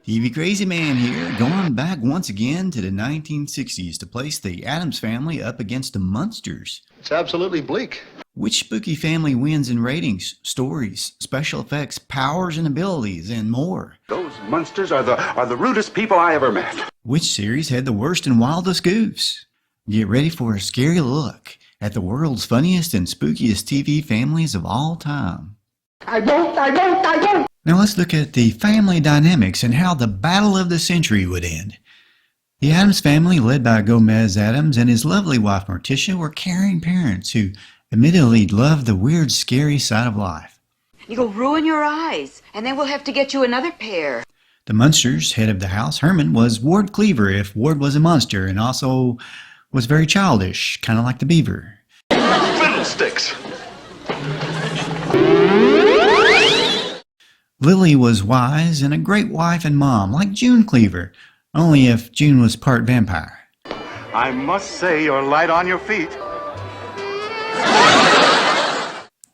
TV Crazy Man here, going back once again to the 1960s to place the Addams Family up against the Munsters. It's absolutely bleak. Which spooky family wins in ratings, stories, special effects, powers and abilities, and more? Those Munsters are the rudest people I ever met. Which series had the worst and wildest goofs? Get ready for a scary look at the world's funniest and spookiest TV families of all time. I won't! Now let's look at the family dynamics and how the battle of the century would end. The Addams family, led by Gomez Addams and his lovely wife Morticia, were caring parents who admittedly loved the weird, scary side of life. You'll ruin your eyes, and then we'll have to get you another pair. The Munsters, head of the house, Herman, was Ward Cleaver if Ward was a monster, and also was very childish, kind of like the beaver. Fiddlesticks! Lily was wise and a great wife and mom, like June Cleaver, only if June was part vampire. I must say you're light on your feet.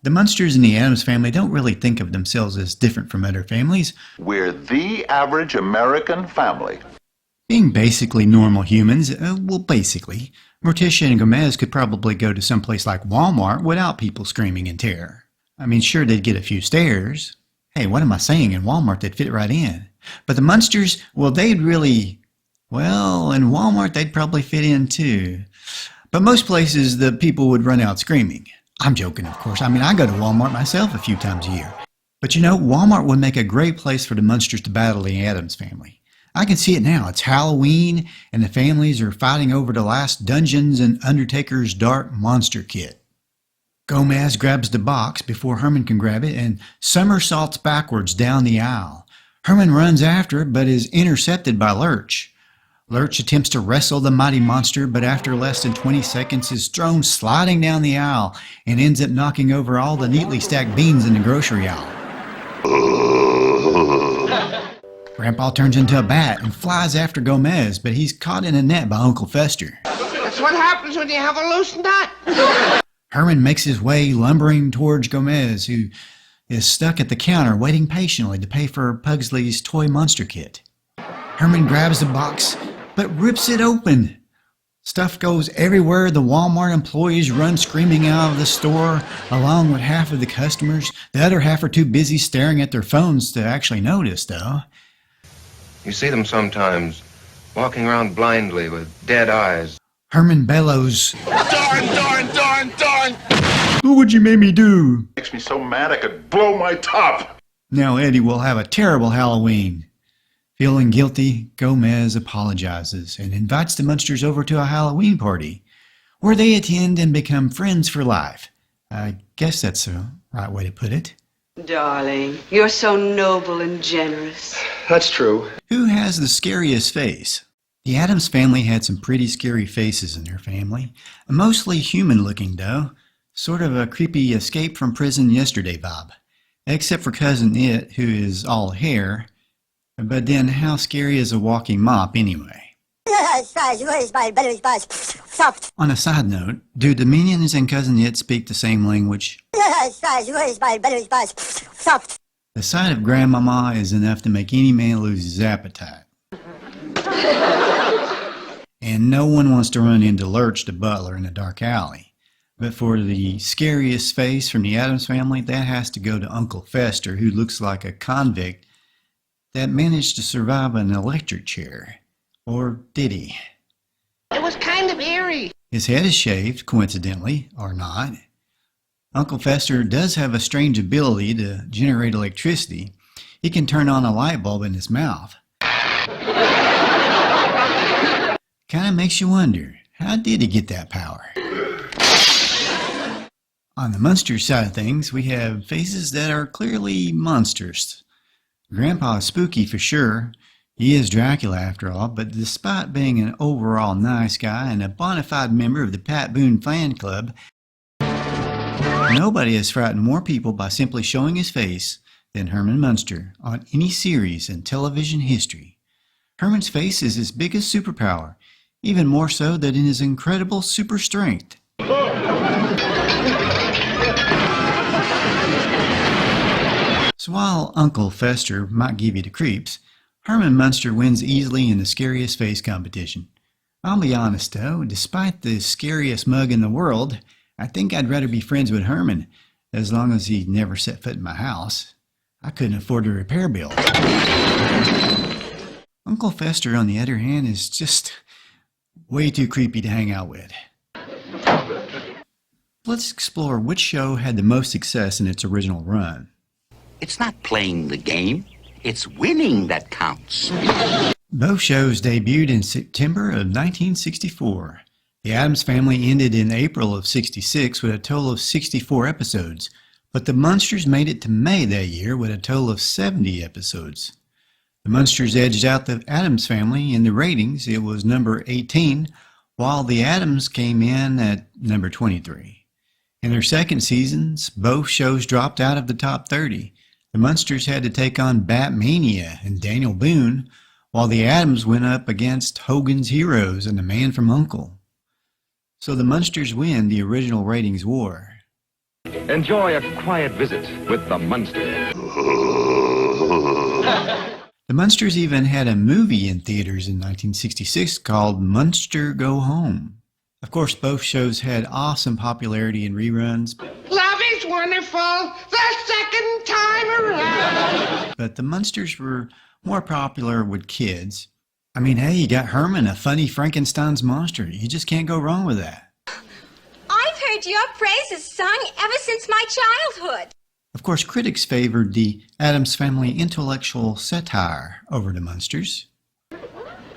The Munsters and the Addams family don't really think of themselves as different from other families. We're the average American family. Being basically normal humans, basically, Morticia and Gomez could probably go to someplace like Walmart without people screaming in terror. I mean, sure, they'd get a few stares. Hey, what am I saying? In Walmart, they'd fit right in. But the Munsters, in Walmart, they'd probably fit in too. But most places, the people would run out screaming. I'm joking, of course. I mean, I go to Walmart myself a few times a year. But you know, Walmart would make a great place for the Munsters to battle the Addams family. I can see it now. It's Halloween, and the families are fighting over the last Dungeons and Undertaker's Dark Monster kit. Gomez grabs the box before Herman can grab it and somersaults backwards down the aisle. Herman runs after it but is intercepted by Lurch. Lurch attempts to wrestle the mighty monster, but after less than 20 seconds is thrown sliding down the aisle and ends up knocking over all the neatly stacked beans in the grocery aisle. Grandpa turns into a bat and flies after Gomez, but he's caught in a net by Uncle Fester. That's what happens when you have a loose nut. Herman makes his way lumbering towards Gomez, who is stuck at the counter waiting patiently to pay for Pugsley's toy monster kit. Herman grabs the box, but rips it open. Stuff goes everywhere. The Walmart employees run screaming out of the store, along with half of the customers. The other half are too busy staring at their phones to actually notice, though. You see them sometimes, walking around blindly with dead eyes. Herman bellows, Darn! "Look what you made me do!" Makes me so mad I could blow my top. Now Eddie will have a terrible Halloween. Feeling guilty, Gomez apologizes and invites the Munsters over to a Halloween party, where they attend and become friends for life. I guess that's the right way to put it. Darling, you're so noble and generous. That's true. Who has the scariest face? The Addams family had some pretty scary faces in their family. Mostly human-looking, though. Sort of a creepy escape from prison yesterday vibe. Except for Cousin It, who is all hair. But then how scary is a walking mop anyway? On a side note, do the minions and Cousin It speak the same language? The sight of Grandmama is enough to make any man lose his appetite. And no one wants to run into Lurch the butler in a dark alley. But for the scariest face from the Addams family, that has to go to Uncle Fester, who looks like a convict that managed to survive an electric chair. Or did he? It was kind of eerie. His head is shaved, coincidentally, or not. Uncle Fester does have a strange ability to generate electricity. He can turn on a light bulb in his mouth. Kind of makes you wonder, how did he get that power? On the Munster side of things, we have faces that are clearly monsters. Grandpa is spooky for sure. He is Dracula after all, but despite being an overall nice guy and a bona fide member of the Pat Boone fan club, nobody has frightened more people by simply showing his face than Herman Munster on any series in television history. Herman's face is his biggest superpower, even more so than in his incredible super strength. So while Uncle Fester might give you the creeps, Herman Munster wins easily in the Scariest face competition. I'll be honest though, despite the scariest mug in the world, I think I'd rather be friends with Herman, as long as he never set foot in my house. I couldn't afford a repair bill. Uncle Fester, on the other hand, is just way too creepy to hang out with. Let's explore which show had the most success in its original run. It's not playing the game, it's winning that counts. Both shows debuted in September of 1964. The Addams Family ended in April of '66 with a total of 64 episodes, but the Munsters made it to May that year with a total of 70 episodes. The Munsters edged out the Addams Family in the ratings. It was number 18, while the Addams came in at number 23. In their second seasons, both shows dropped out of the top 30. The Munsters had to take on Batmania and Daniel Boone, while the Addams went up against Hogan's Heroes and The Man from U.N.C.L.E. So the Munsters win the original ratings war. Enjoy a quiet visit with the Munsters. The Munsters even had a movie in theaters in 1966 called Munster Go Home. Of course, both shows had awesome popularity in reruns. Love is wonderful the second time around. But the Munsters were more popular with kids. I mean, hey, you got Herman, a funny Frankenstein's monster. You just can't go wrong with that. I've heard your praises sung ever since my childhood. Of course, critics favored the Addams Family intellectual satire over the Munsters.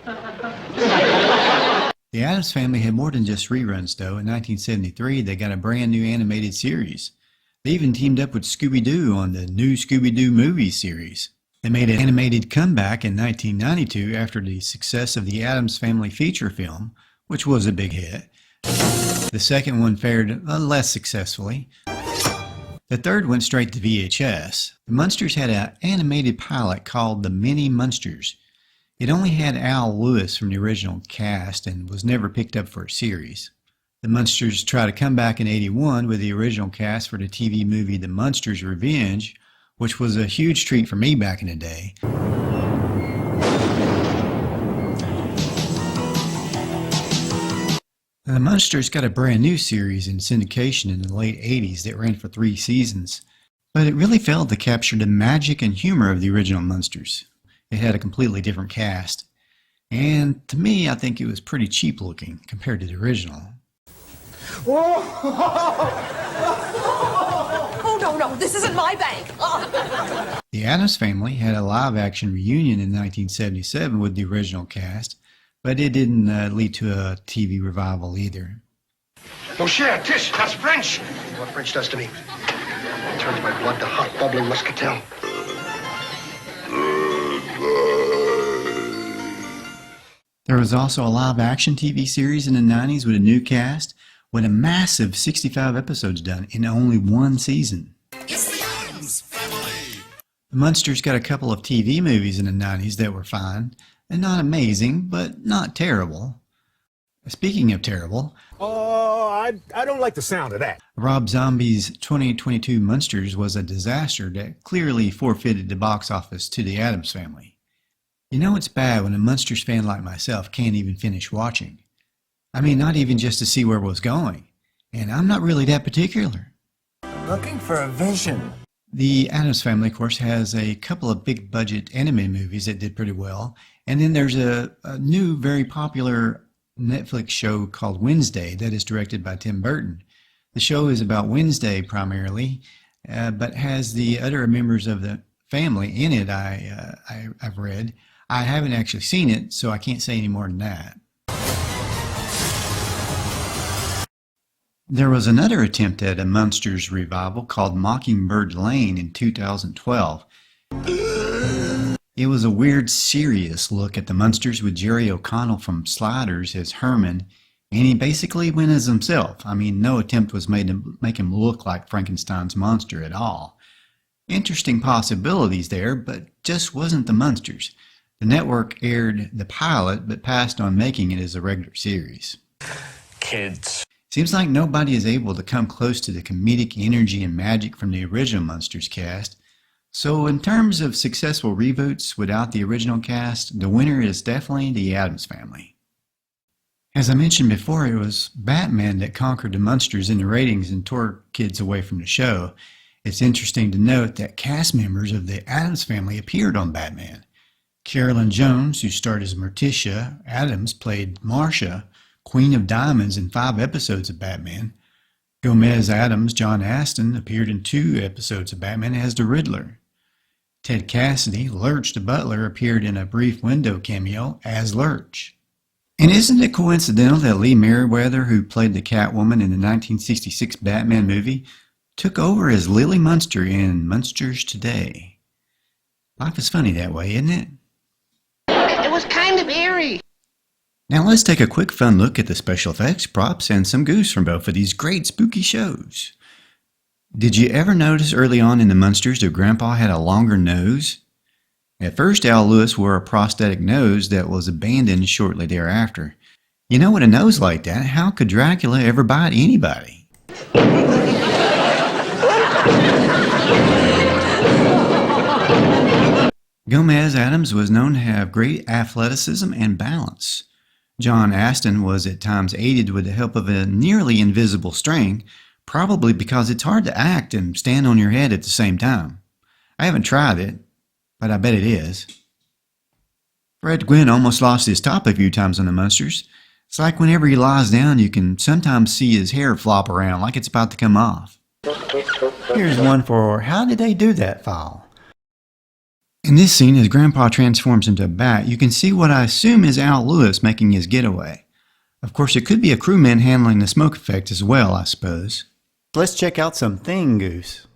The Addams Family had more than just reruns, though. In 1973, they got a brand new animated series. They even teamed up with Scooby-Doo on the new Scooby-Doo movie series. They made an animated comeback in 1992 after the success of the Addams Family feature film, which was a big hit. The second one fared less successfully. The third went straight to VHS. The Munsters had an animated pilot called The Mini Munsters. It only had Al Lewis from the original cast and was never picked up for a series. The Munsters tried to come back in '81 with the original cast for the TV movie The Munsters Revenge, which was a huge treat for me back in the day. The Munsters got a brand new series in syndication in the late '80s that ran for 3 seasons, but it really failed to capture the magic and humor of the original Munsters. It had a completely different cast, and to me, I think it was pretty cheap looking compared to the original. Oh, no, this isn't my bank. The Addams Family had a live-action reunion in 1977 with the original cast, but it didn't lead to a TV revival either. Mon cher, Tish, that's French. What French does to me. It turns my blood to hot, bubbling muscatel. There was also a live-action TV series in the 90s with a new cast, with a massive 65 episodes done in only 1 season. It's the Addams Family. The Munsters got a couple of TV movies in the 90s that were fine, and not amazing, but not terrible. Speaking of terrible, I don't like the sound of that. Rob Zombie's 2022 Munsters was a disaster that clearly forfeited the box office to the Addams Family. You know it's bad when a Munsters fan like myself can't even finish watching. I mean, not even just to see where it was going. And I'm not really that particular. Looking for a vision. The Addams Family, of course, has a couple of big-budget anime movies that did pretty well. And then there's a new, very popular Netflix show called Wednesday that is directed by Tim Burton. The show is about Wednesday primarily, but has the other members of the family in it, I've read. I haven't actually seen it, so I can't say any more than that. There was another attempt at a Munsters revival called Mockingbird Lane in 2012. It was a weird, serious look at the Munsters with Jerry O'Connell from Sliders as Herman, and he basically went as himself. I mean, no attempt was made to make him look like Frankenstein's monster at all. Interesting possibilities there, but just wasn't the Munsters. The network aired the pilot, but passed on making it as a regular series. Kids. Seems like nobody is able to come close to the comedic energy and magic from the original Munsters cast, So in terms of successful reboots without the original cast, the winner is definitely the Addams Family. As I mentioned before, it was Batman that conquered the Munsters in the ratings and tore kids away from the show. It's interesting to note that cast members of the Addams Family appeared on Batman. Carolyn Jones, who starred as Morticia Addams, played Marcia, Queen of Diamonds, in 5 episodes of Batman. Gomez Addams, John Astin, appeared in 2 episodes of Batman as the Riddler. Ted Cassidy, Lurch the butler, appeared in a brief window cameo as Lurch. And isn't it coincidental that Lee Merriweather, who played the Catwoman in the 1966 Batman movie, took over as Lily Munster in Munsters Today? Life is funny that way, isn't it? It was kind of eerie. Now let's take a quick fun look at the special effects, props, and some goofs from both of these great spooky shows. Did you ever notice early on in the Munsters that Grandpa had a longer nose? At first, Al Lewis wore a prosthetic nose that was abandoned shortly thereafter. You know, with a nose like that, how could Dracula ever bite anybody? Gomez Addams was known to have great athleticism and balance. John Astin was at times aided with the help of a nearly invisible string, probably because it's hard to act and stand on your head at the same time. I haven't tried it, but I bet it is. Fred Gwyne almost lost his top a few times on the Munsters. It's like whenever he lies down, you can sometimes see his hair flop around like it's about to come off. Here's one for How Did They Do That file. In this scene, as Grandpa transforms into a bat, you can see what I assume is Al Lewis making his getaway. Of course, it could be a crewman handling the smoke effect as well, I suppose. Let's check out some thing goofs.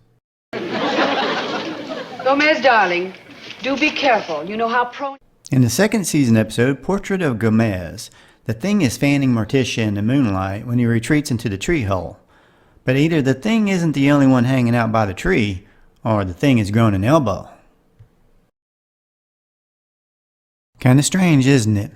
Gomez, darling, do be careful. You know how prone... In the second season episode, Portrait of Gomez, the Thing is fanning Morticia in the moonlight when he retreats into the tree hole. But either the Thing isn't the only one hanging out by the tree, or the Thing has grown an elbow. Kinda strange, isn't it?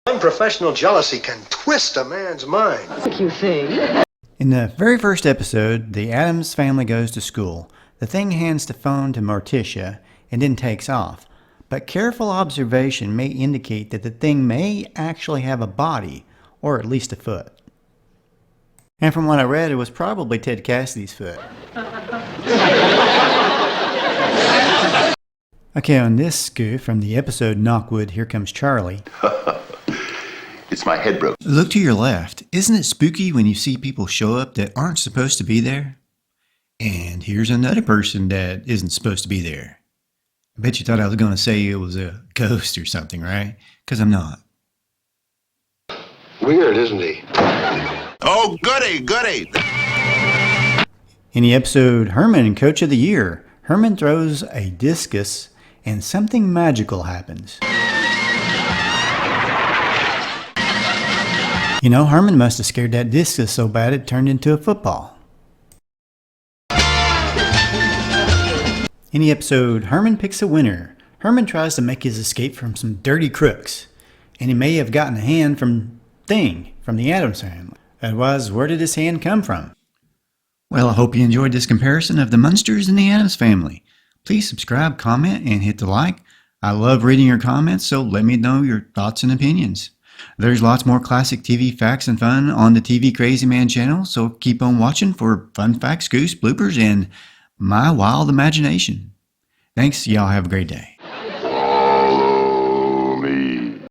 Unprofessional jealousy can twist a man's mind. You think? In the very first episode, the Addams family goes to school. The Thing hands the phone to Morticia and then takes off. But careful observation may indicate that the Thing may actually have a body, or at least a foot. And from what I read, it was probably Ted Cassidy's foot. Okay, on this scoof from the episode Knockwood, Here Comes Charlie. It's my head broke. Look to your left. Isn't it spooky when you see people show up that aren't supposed to be there? And here's another person that isn't supposed to be there. I bet you thought I was going to say it was a ghost or something, right? Because I'm not. Weird, isn't he? Oh, goody, goody. In the episode Herman, Coach of the Year, Herman throws a discus and something magical happens. You know, Herman must have scared that discus so bad it turned into a football. In the episode Herman Picks a Winner, Herman tries to make his escape from some dirty crooks, and he may have gotten a hand from Thing from the Addams Family. Otherwise, where did this hand come from? Well, I hope you enjoyed this comparison of the Munsters and the Addams Family. Please subscribe, comment, and hit the like. I love reading your comments, so let me know your thoughts and opinions. There's lots more classic TV facts and fun on the TV Crazy Man channel, so keep on watching for fun facts, goose, bloopers, and my wild imagination. Thanks, y'all have a great day.